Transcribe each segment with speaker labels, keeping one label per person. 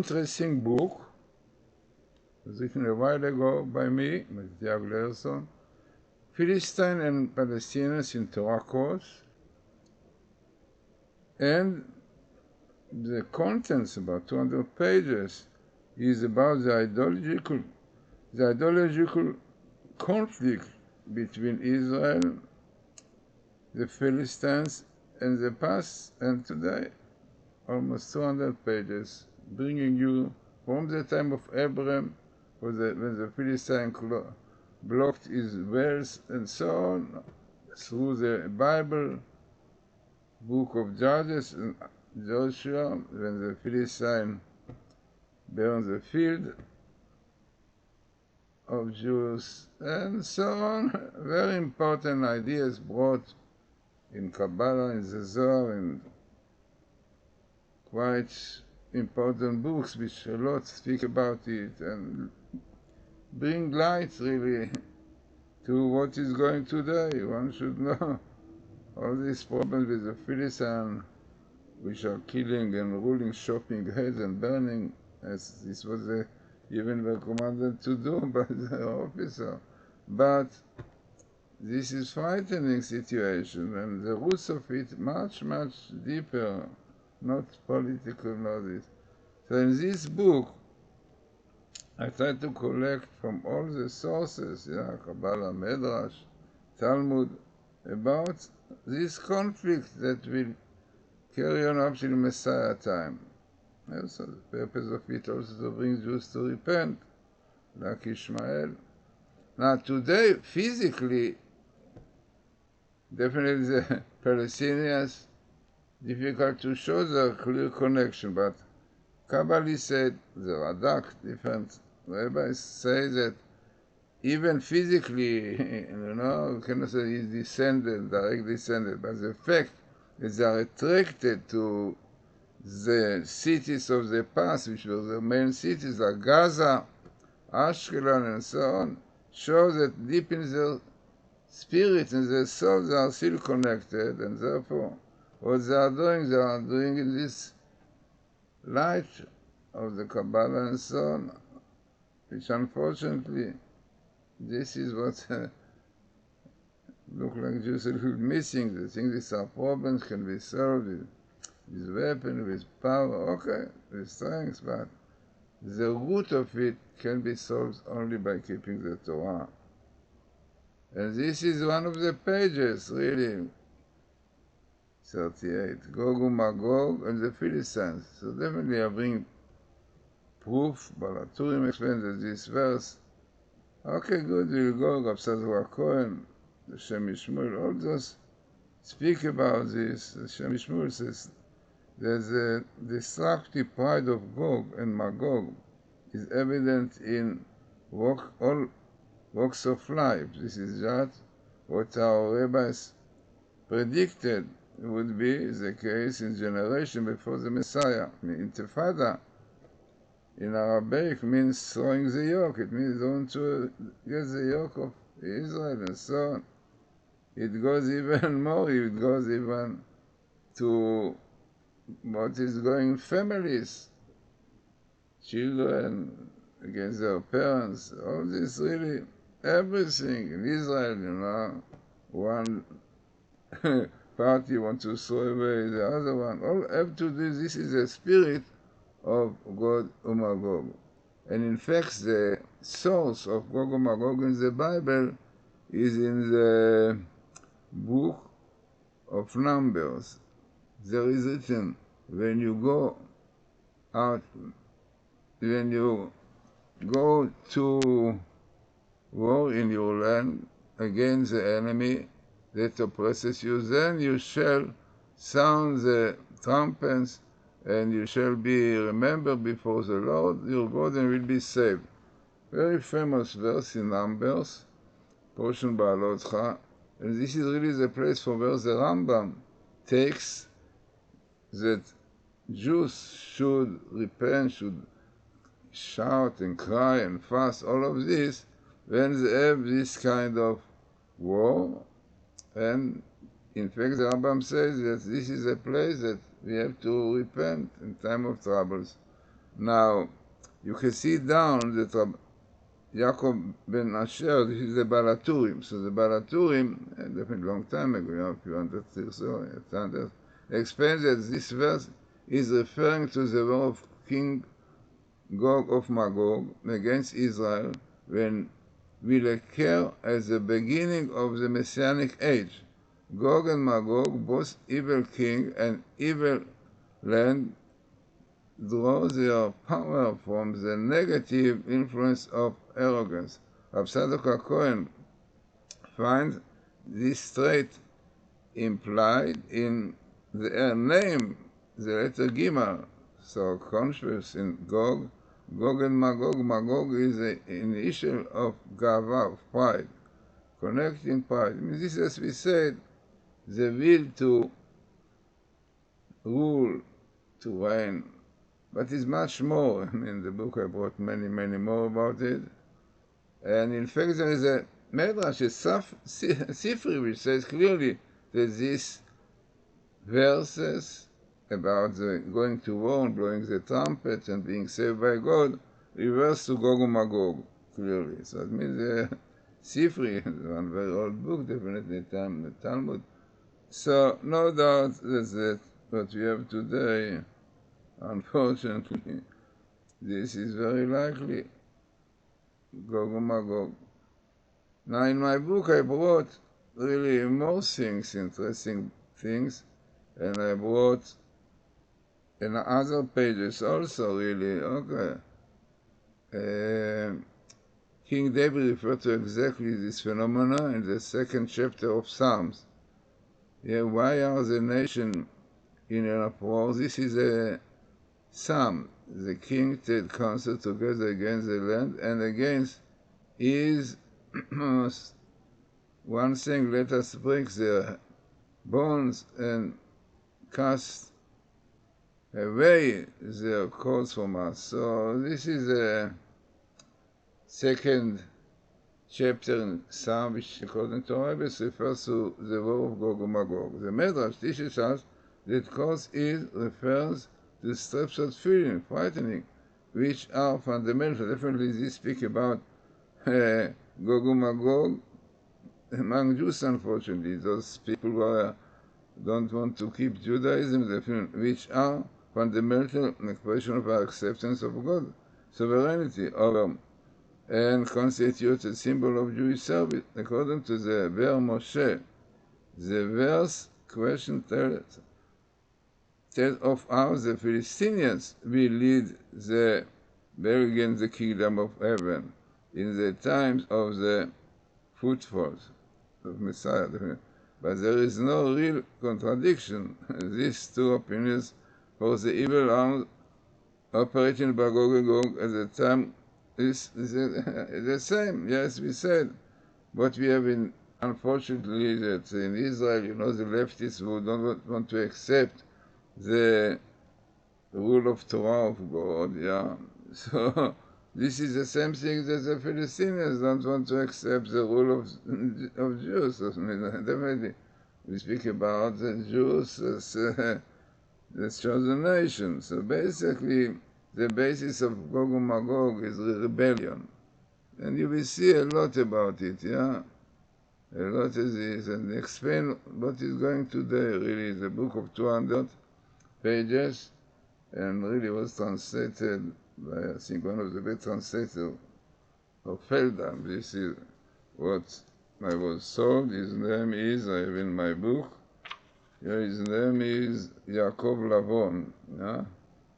Speaker 1: interesting book. It was written a while ago by me, Matityahu Glazerson, Philistines and Palestinians in Torah Course. And the contents, about 200 pages, is about the ideological conflict between Israel, the Philistines, and the past and today. Almost 200 pages, bringing you from the time of Abraham, when the Philistine blocked his wells and so on, through the Bible, book of Judges and Joshua, when the Philistine burned the field of Jews, and so on. Very important ideas brought in Kabbalah, in the Zohar, and quite important books which a lot speak about it and bring light really to what is going today. One should know all these problems with the Philistines, which are killing and ruling, chopping heads and burning, as this was even recommended to do by the officer. But this is frightening situation, and the roots of it much, much deeper, not political, not this. So in this book, I try to collect from all the sources, Kabbalah, Midrash, Talmud, about this conflict that will carry on up till Messiah time. Also, the purpose of it also to bring Jews to repent, like Ishmael. Now today, physically, definitely the Palestinians, difficult to show the clear connection, but Kabbalists said, the Radak, different rabbis say that even physically, you cannot say he's descended, direct descended, but the fact that they are attracted to the cities of the past, which were the main cities like Gaza, Ashkelon, and so on, shows that deep in their spirit and their soul they are still connected, and therefore what they are doing in this light of the Kabbalah and so on, which unfortunately, this is what look like Jews are missing. They think these are problems can be solved with weapons, with power, okay, with strength, but the root of it can be solved only by keeping the Torah. And this is one of the pages, really, 38, Gog and Magog and the Philistines. So definitely I bring proof, Balaturim explains that this verse, okay, good, we'll go, Rav Sazwa Cohen, the Shem Yishmuel, all those speak about this. The Shem Yishmuel says that the destructive pride of Gog and Magog is evident in all walks of life. This is just what our rabbis predicted would be the case in generation before the Messiah. Intifada in Arabic means throwing the yoke. It means don't to get the yoke of Israel and so on. It goes even more. It goes even to what is going in families, children against their parents. All this really, everything in Israel, one party wants to throw away the other one. All have to do this is the spirit of Gog and Magog. And in fact, the source of Gog and Magog in the Bible is in the book of Numbers. There is written, when you go out, when you go to war in your land against the enemy that oppresses you, then you shall sound the trumpets, and you shall be remembered before the Lord your God and will be saved. Very famous verse in Numbers, portion Ba'alotcha, and this is really the place for where the Rambam takes that Jews should repent, should shout and cry and fast, all of this, when they have this kind of war. And in fact, the Rambam says that this is a place that we have to repent in time of troubles. Now, you can see down that Yaakov ben Asher, this is the Balaturim. So the Balaturim, definitely a long time ago, if you understand so, explains that this verse is referring to the war of King Gog of Magog against Israel when will occur at the beginning of the Messianic age. Gog and Magog, both evil king and evil land, draw their power from the negative influence of arrogance. Rav Tzadok HaKohen finds this trait implied in their name, the letter Gimel. So conscious in Gog, Gog and Magog. Magog is the initial of Gava, of pride, connecting pride. I mean, this, as we said, the will to rule, to reign, but it's much more. I mean, the book I brought many more about it. And in fact, there is a Medrash, a Sifri, which says clearly that these verses about the going to war and blowing the trumpet and being saved by God reverse to Gog and Magog, clearly. So it means the Sifri, one very old book, definitely, the Talmud. So no doubt that what we have today, unfortunately, this is very likely Gog and Magog. Now in my book I brought really more things, interesting things, and I brought in other pages also really, okay. King David referred to exactly this phenomena in the second chapter of Psalms. Yeah, why are the nation in an uproar? This is a psalm. The king take counsel together against the land and against his one thing, let us break their bonds and cast away their cords from us. So this is a second chapter in Psalm, which according to rabbis refers to the war of Gog and Magog. The Medrash teaches us that cause is refers to steps of feeling, frightening, which are fundamental. Definitely this speak about Gog and Magog among Jews, unfortunately. Those people who don't want to keep Judaism, which are fundamental expression of our acceptance of God, sovereignty over, and constitute a symbol of Jewish service. According to the Ver Moshe, the verse question tells of how the Palestinians will lead the against the kingdom of heaven in the times of the footfalls of Messiah. But there is no real contradiction. These two opinions for the evil arms operating by Gog and Gog at the time is the same. Yes, we said. What we have in, unfortunately, that in Israel, the leftists who don't want to accept the rule of Torah of God, yeah. So this is the same thing that the Palestinians don't want to accept the rule of Jews. I mean, definitely, we speak about the Jews as the chosen nation. So basically, the basis of Gog and Magog is rebellion. And you will see a lot about it, yeah? A lot of this, and explain what is going today, really. The book of 200 pages, and really was translated by, I think, one of the best translators of Feldam. This is what I was told. His name is, I have in my book, his name is Yaakov Lavon, yeah?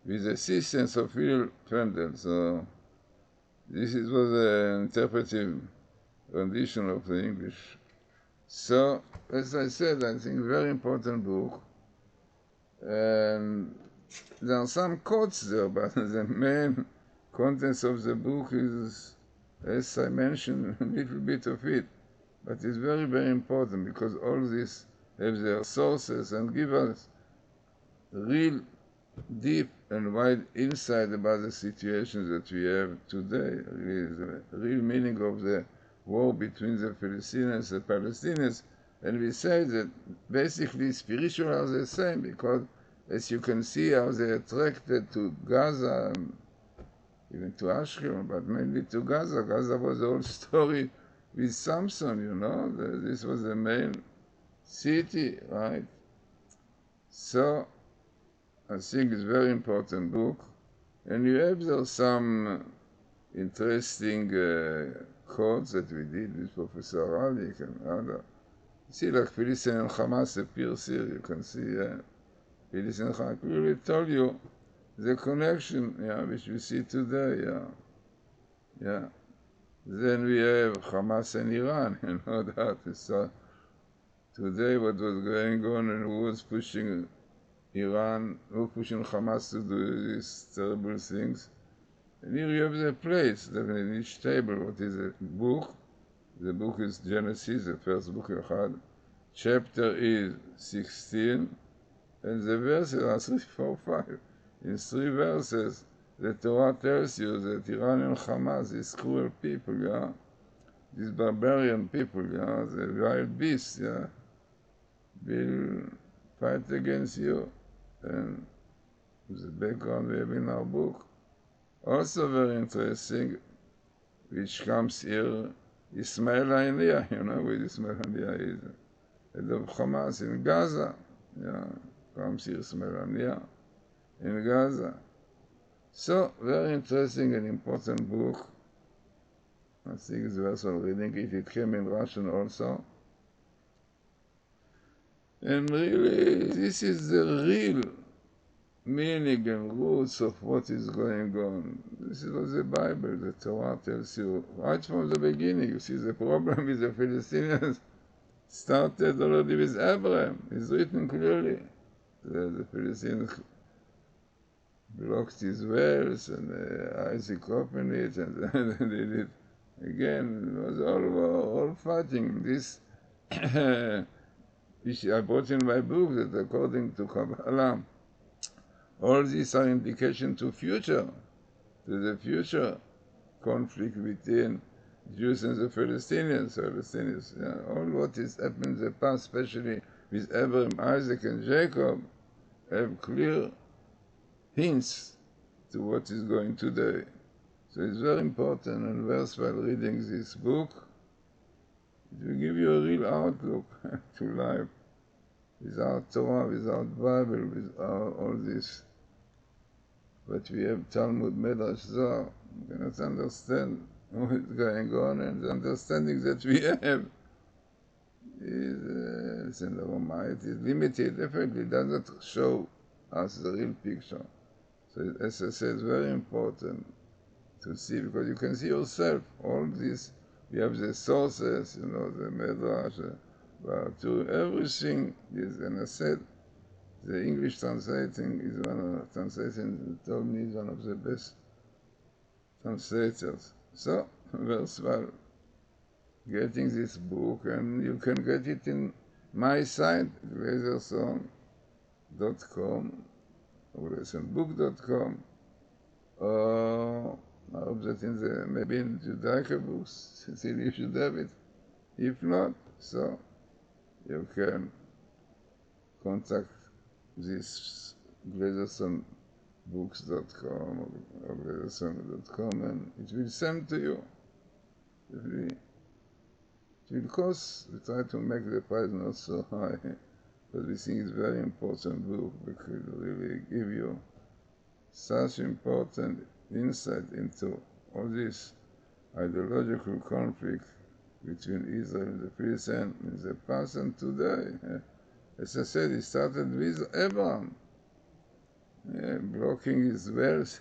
Speaker 1: With assistance of Phil Fendel. So this was an interpretive rendition of the English. So, as I said, I think very important book. And there are some quotes there, but the main contents of the book is, as I mentioned, a little bit of it. But it's very important because all this have their sources and give us real deep and wide insight about the situation that we have today. Really, the real meaning of the war between the Philistines and the Palestinians. And we say that basically spiritual are the same because, as you can see, how they attracted to Gaza, even to Ashkelon, but mainly to Gaza. Gaza was the whole story with Samson, you know. This was the main city, right? So I think it's a very important book. And you have there some interesting quotes that we did with Professor Ralik and other. See, like Philistines and Hamas appears here. You can see Philistines and Hamas. I clearly told you the connection, which we see today, yeah. Then we have Hamas and Iran, you know that. So today what was going on and who was pushing Iran, who was pushing Hamas to do these terrible things. And here you have the place, in each table, what is a book. The book is Genesis, the first book you had. Chapter is 16, and the verses are 3, 4, 5. In 3 verses, the Torah tells you that Iran and Hamas, these cruel people, these barbarian people, the wild beasts, will fight against you. And the background we have in our book. Also very interesting, which comes here, Ismail Haniyeh, you know where Ismail Haniyeh is, head of Hamas in Gaza, comes here Ismail Haniyeh in Gaza. So, very interesting and important book. I think it's worth reading it. It came in Russian also. And really, this is the real meaning and roots of what is going on. This is what the Bible, the Torah tells you right from the beginning. You see, the problem with the Palestinians started already with Abraham. It's written clearly. The Palestinians blocked his wells, and Isaac opened it, and then they did it again. It was all fighting. This, which I brought in my book, that according to Kabbalah, all these are indication to the future conflict between Jews and the Palestinians. All what is happened in the past, especially with Abraham, Isaac, and Jacob, have clear hints to what is going today. So it's very important and worthwhile reading this book. It will give you a real outlook to life. Without Torah, without Bible, without all this. But we have Talmud, Medrash, Zohar. You cannot understand what is going on, and the understanding that we have is in our mind, is limited. Definitely does not show us the real picture. So as I said, it's very important to see, because you can see yourself all this. We have the sources, the Medrash, to everything is, and I said, the English translating is told me is one of the best translators. So, worthwhile getting this book, and you can get it in my site, Glazerson.com, or GlazersonBook.com, or I hope that maybe in Judaica books, still you should have it. If not, so you can contact this GlazersonBooks.com or Glazerson.com, and it will send to you. It will cost. We try to make the price not so high, but we think it's a very important book, because it will really give you such important insight into all this ideological conflict between Israel and the Palestinians in the past and today. As I said, it started with Abraham, blocking his wells.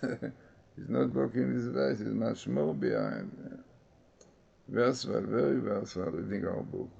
Speaker 1: He's not blocking his wells, he's much more behind. Worthwhile, very worthwhile reading our book.